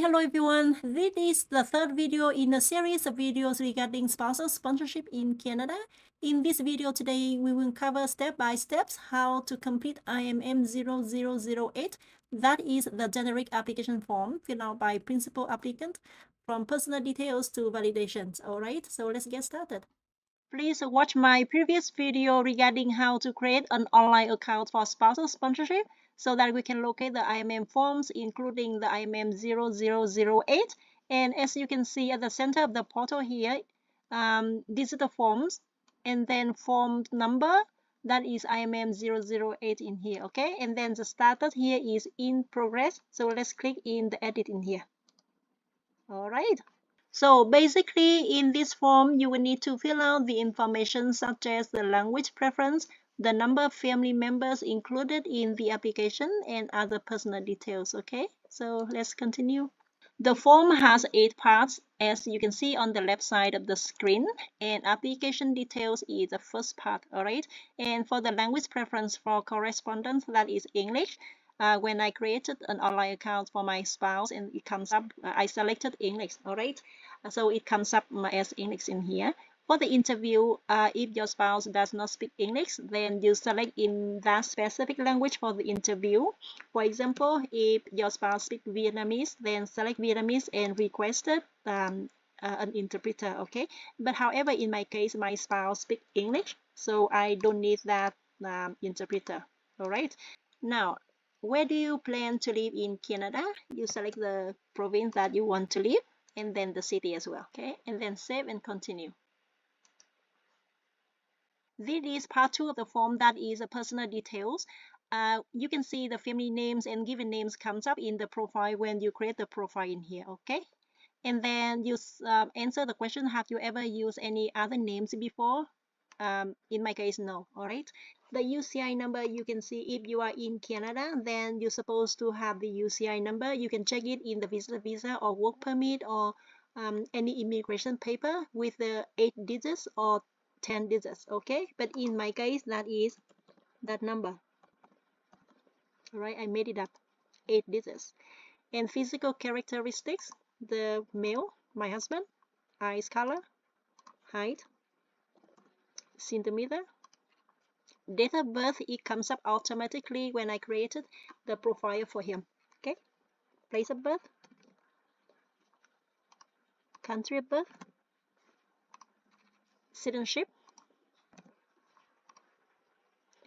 hello everyone. This is the third video in a series of videos regarding spousal sponsorship in Canada. In this video today, we will cover step by steps how to complete IMM 0008. That is the generic application form filled out by principal applicant from personal details to validations. Alright, so let's get started. Please watch my previous video regarding how to create an online account for spousal sponsorship so that we can locate the IMM forms, including the IMM 0008. And as you can see at the center of the portal here, these are the forms, and then form number, that is IMM 008 in here, okay? And then the status here is in progress. So let's click in the edit in here. All right. So basically in this form, you will need to fill out the information such as the language preference, the number of family members included in the application, and other personal details, okay? So let's continue. The form has 8 parts, as you can see on the left side of the screen, and application details is the first part, all right? And for the language preference for correspondence, that is English. When I created an online account for my spouse and it comes up, I selected English, all right? So it comes up as English in here. For the interview, if your spouse does not speak English, then you select in that specific language for the interview. For example, if your spouse speaks Vietnamese, then select Vietnamese and request an interpreter, okay? But however, in my case, my spouse speaks English, so I don't need that interpreter, all right? Now, where do you plan to live in Canada? You select the province that you want to live, and then the city as well, okay? And then save and continue. This is part 2 of the form, that is personal details. You can see the family names and given names comes up in the profile when you create the profile in here, okay? And then you answer the question, have you ever used any other names before? In my case, no, all right? The UCI number, you can see if you are in Canada, then you're supposed to have the UCI number. You can check it in the visitor visa or work permit or any immigration paper with the 8 digits or 10 digits, okay? But in my case, that is that number. All right, I made it up, 8 digits. And physical characteristics, the male, my husband, eyes color, height, centimeter, date of birth, it comes up automatically when I created the profile for him, okay? Place of birth, country of birth, citizenship,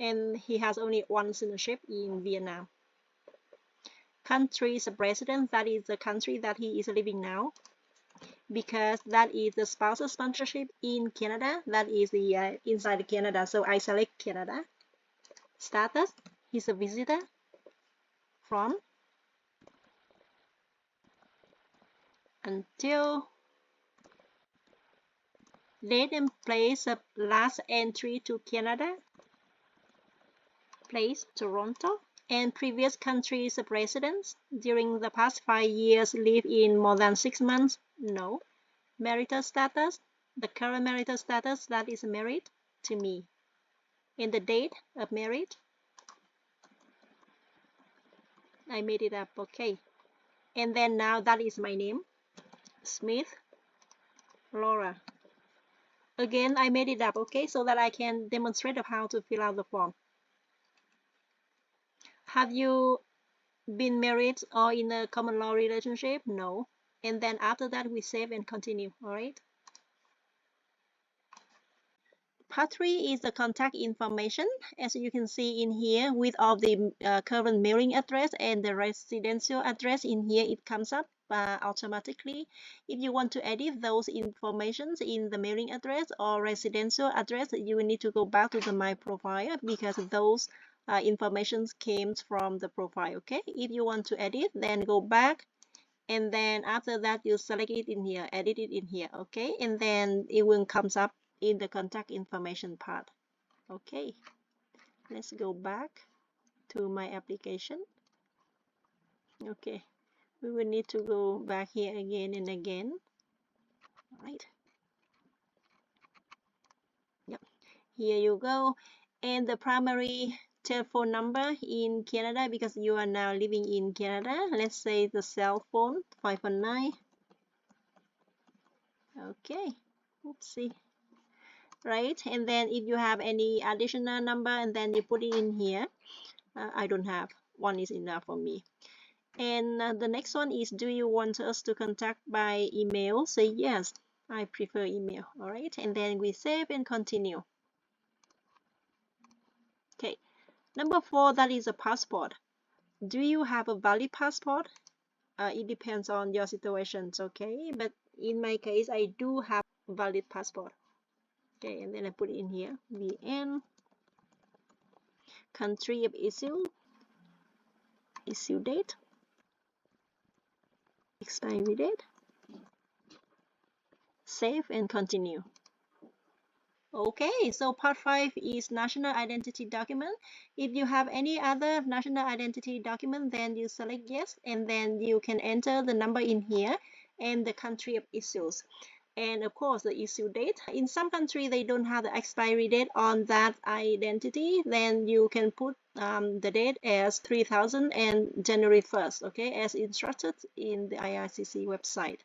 and he has only one citizenship in Vietnam. Country's president, that is the country that he is living now, because that is the spousal sponsorship in Canada, that is the inside Canada, so I select Canada. Status, he's a visitor from until date and place of last entry to Canada, place Toronto, and previous countries of residence during the past 5 years live in more than 6 months, no. Marital status, the current marital status, that is married to me. And the date of marriage, I made it up, okay. And then now that is my name, Smith Laura. Again, I made it up, okay, so that I can demonstrate of how to fill out the form. Have you been married or in a common law relationship? No. And then after that, we save and continue, all right? Part 3 is the contact information. As you can see in here, with all the current mailing address and the residential address in here, it comes up automatically. If you want to edit those informations in the mailing address or residential address, you will need to go back to the My Profile, because those informations came from the profile, okay? If you want to edit, then go back, and then after that, you select it in here, edit it in here, okay? And then it will comes up in the contact information part. Okay, let's go back to my application. Okay, we will need to go back here again and again. All right. Yep, here you go. And the primary telephone number in Canada because you are now living in Canada. Let's say the cell phone 519. Okay, let's see. Right, and then if you have any additional number, and then you put it in here. I don't have. One is enough for me. And the next one is, do you want us to contact by email? Say yes, I prefer email. All right, and then we save and continue. Okay, number 4, that is a passport. Do you have a valid passport? It depends on your situations, okay? But in my case, I do have a valid passport. Okay, and then I put it in here. VN, country of issue date, expiry date, save and continue. Okay, so part 5 is national identity document. If you have any other national identity document, then you select yes, and then you can enter the number in here and the country of issues. And of course, the issue date. In some country, they don't have the expiry date on that identity. Then you can put the date as 3000 and January 1st, okay, as instructed in the IRCC website.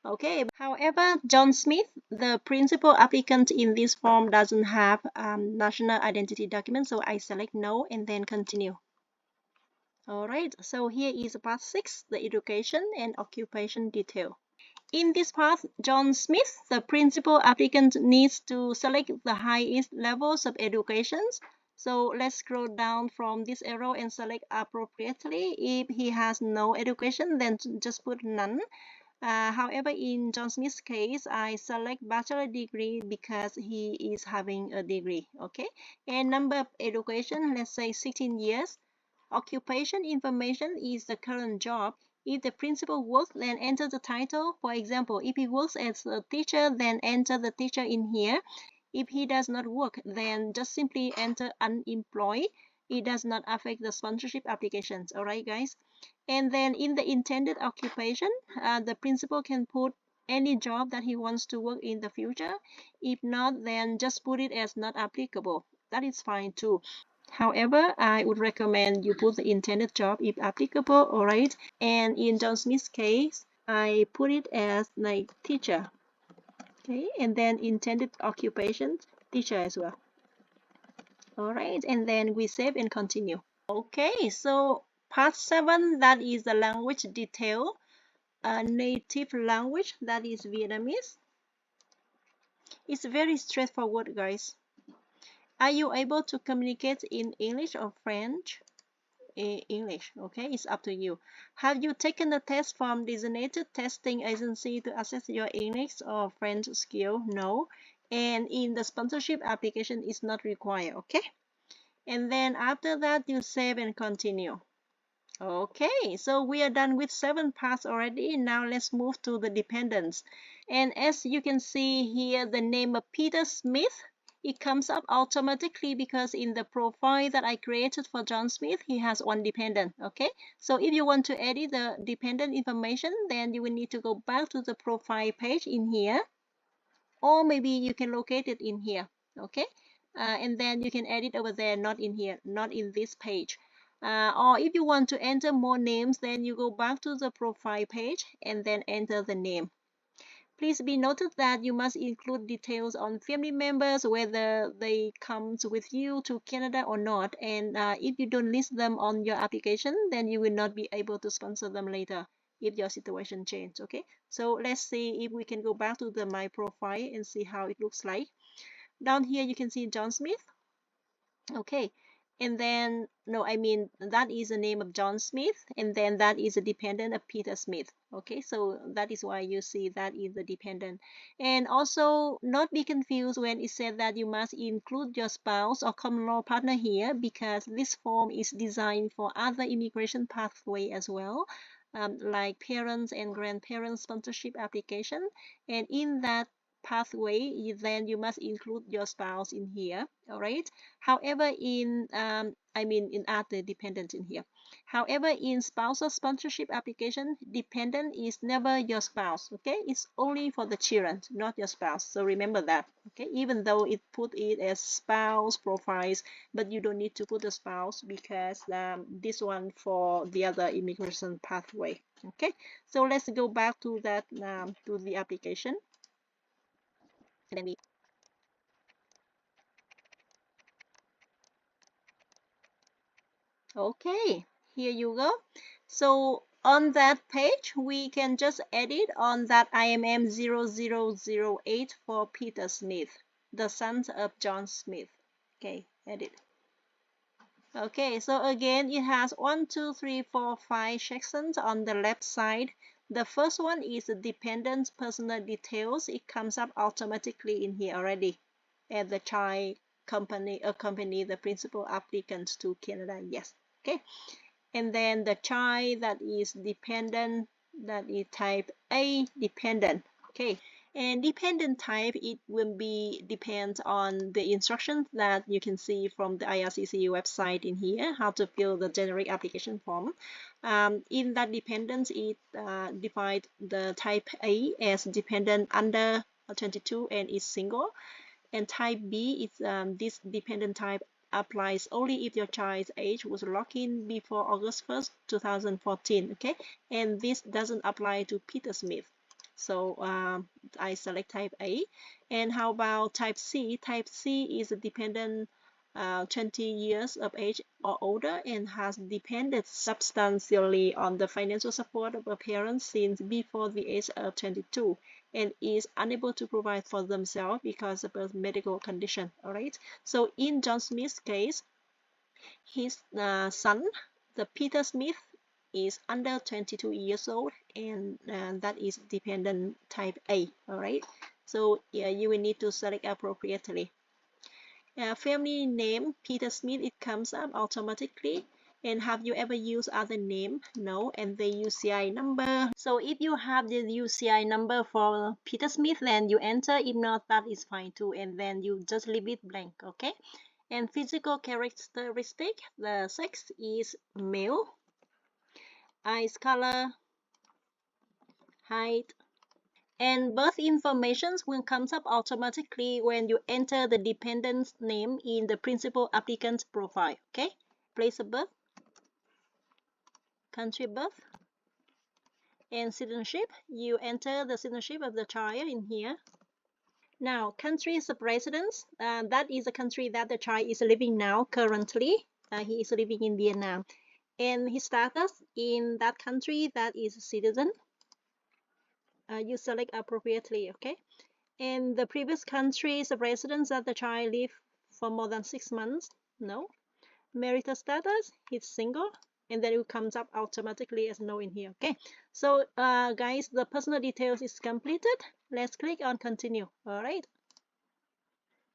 Okay, however, John Smith, the principal applicant in this form, doesn't have national identity document, so I select no and then continue. All right, so here is part 6, the education and occupation detail. In this part, John Smith, the principal applicant, needs to select the highest levels of education. So let's scroll down from this arrow and select appropriately. If he has no education, then just put none. However, in John Smith's case, I select bachelor degree because he is having a degree, okay? And number of education, let's say 16 years. Occupation information is the current job. If the principal works, then enter the title. For example, if he works as a teacher, then enter the teacher in here. If he does not work, then just simply enter unemployed. It does not affect the sponsorship applications, all right, guys? And then in the intended occupation, the principal can put any job that he wants to work in the future. If not, then just put it as not applicable. That is fine too. However, I would recommend you put the intended job if applicable, all right? And in John Smith's case, I put it as like teacher, okay? And then intended occupation, teacher as well. All right, and then we save and continue. Okay, so part 7, that is the language detail. Native language, that is Vietnamese. It's very straightforward, guys. Are you able to communicate in English or French? English, okay, it's up to you. Have you taken a test from designated testing agency to assess your English or French skill? No. And in the sponsorship application, it's not required, okay? And then after that, you save and continue. Okay, so we are done with 7 parts already. Now let's move to the dependents. And as you can see here, the name of Peter Smith, it comes up automatically because in the profile that I created for John Smith, he has 1 dependent, okay? So if you want to edit the dependent information, then you will need to go back to the profile page in here, or maybe you can locate it in here, okay? And then you can edit over there, not in here, not in this page. Or if you want to enter more names, then you go back to the profile page and then enter the name. Please be noted that you must include details on family members, whether they come with you to Canada or not. And if you don't list them on your application, then you will not be able to sponsor them later if your situation changes, okay? So let's see if we can go back to the My Profile and see how it looks like. Down here, you can see John Smith. Okay, and then, no, I mean, that is the name of John Smith, and then that is a dependent of Peter Smith. Okay, so that is why you see that is the dependent. And also, not be confused when it said that you must include your spouse or common law partner here, because this form is designed for other immigration pathway as well, like parents and grandparents sponsorship application. And in that pathway, then you must include your spouse in here. All right. However, in in other dependent in here. However, in spousal sponsorship application, dependent is never your spouse. Okay, it's only for the children, not your spouse. So remember that. Okay, even though it put it as spouse profiles, but you don't need to put a spouse because this one for the other immigration pathway. Okay, so let's go back to that to the application. And then we Okay, here you go. So on that page, we can just edit on that IMM 0008 for Peter Smith, the son of John Smith. Okay, edit. Okay, so again, it has 1, 2, 3, 4, 5 sections on the left side. The first one is the dependent personal details. It comes up automatically in here already. And the child accompany the principal applicant to Canada. Yes. Okay. And then the child that is dependent, that is type A dependent. Okay. And dependent type, it will be depends on the instructions that you can see from the IRCC website in here, how to fill the generic application form. In that dependence, it defines the type A as dependent under 22 and is single. And type B is this dependent type applies only if your child's age was locked in before August 1st, 2014. Okay, and this doesn't apply to Peter Smith. So I select type A. And how about type C? Type C is a dependent 20 years of age or older and has depended substantially on the financial support of a parent since before the age of 22 and is unable to provide for themselves because of a medical condition. All right. So in John Smith's case, his son, the Peter Smith, is under 22 years old, and that is dependent type A. All right. So yeah, you will need to select appropriately. Family name Peter Smith, it comes up automatically. And have you ever used other name? No. And the UCI number. So if you have the UCI number for Peter Smith, then you enter. If not, that is fine too. And then you just leave it blank. Okay. And physical characteristic, the sex is male. Eyes color, height, and birth information will come up automatically when you enter the dependent's name in the principal applicant's profile. Okay, place of birth, country of birth, and citizenship. You enter the citizenship of the child in here. Now, countries of residence, that is the country that the child is living now currently. He is living in Vietnam. And his status in that country, that is citizen. You select appropriately, okay? And the previous countries of residence that the child lived for more than 6 months, no. Marital status, he's single, and then it comes up automatically as no in here, okay? So guys, the personal details is completed. Let's click on continue. All right.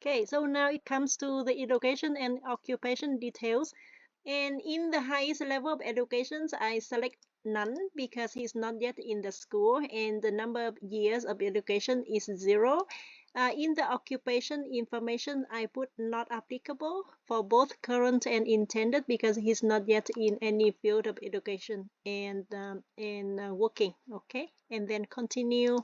Okay, so now it comes to the education and occupation details. And in the highest level of education, I select none because he's not yet in the school and the number of years of education is 0. In the occupation information, I put not applicable for both current and intended because he's not yet in any field of education and working. Okay, and then continue.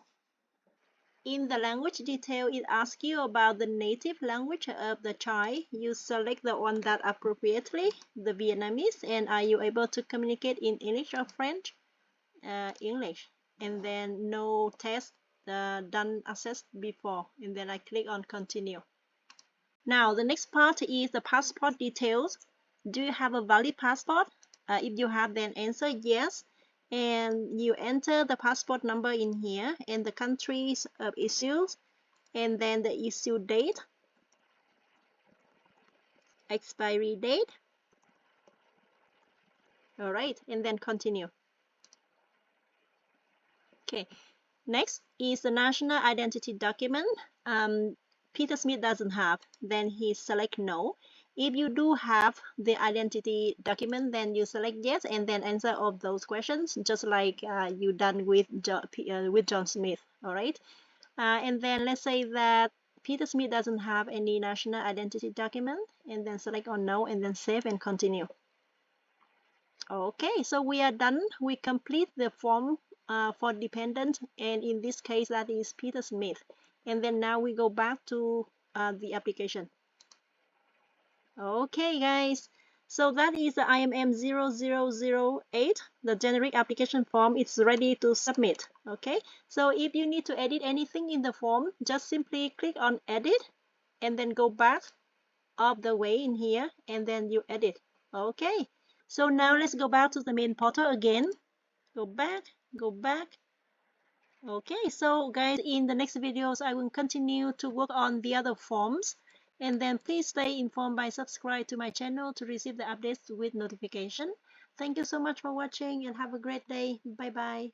In the language detail, it asks you about the native language of the child. You select the one that appropriately, the Vietnamese, and are you able to communicate in English or French? English. And then no test done assessed before. And then I click on continue. Now, the next part is the passport details. Do you have a valid passport? If you have, then answer yes. And you enter the passport number in here and the countries of issues and then the issue date, expiry date. All right, and then continue. Okay, next is the national identity document. Peter Smith doesn't have, then he select no. If you do have the identity document, then you select yes and then answer all those questions, just like you done with John Smith. All right. And then let's say that Peter Smith doesn't have any national identity document, and then select on no, and then save and continue. Okay, so we are done. We complete the form for dependent, and in this case that is Peter Smith. And then now we go back to the application. Okay guys, so that is the IMM 0008, the generic application form. It's ready to submit. Okay, so if you need to edit anything in the form, just simply click on edit and then go back all the way in here and then you edit. Okay, so now let's go back to the main portal again. Go back, go back. Okay, so guys, in the next videos, I will continue to work on the other forms. And then please stay informed by subscribe to my channel to receive the updates with notification. Thank you so much for watching and have a great day. Bye bye.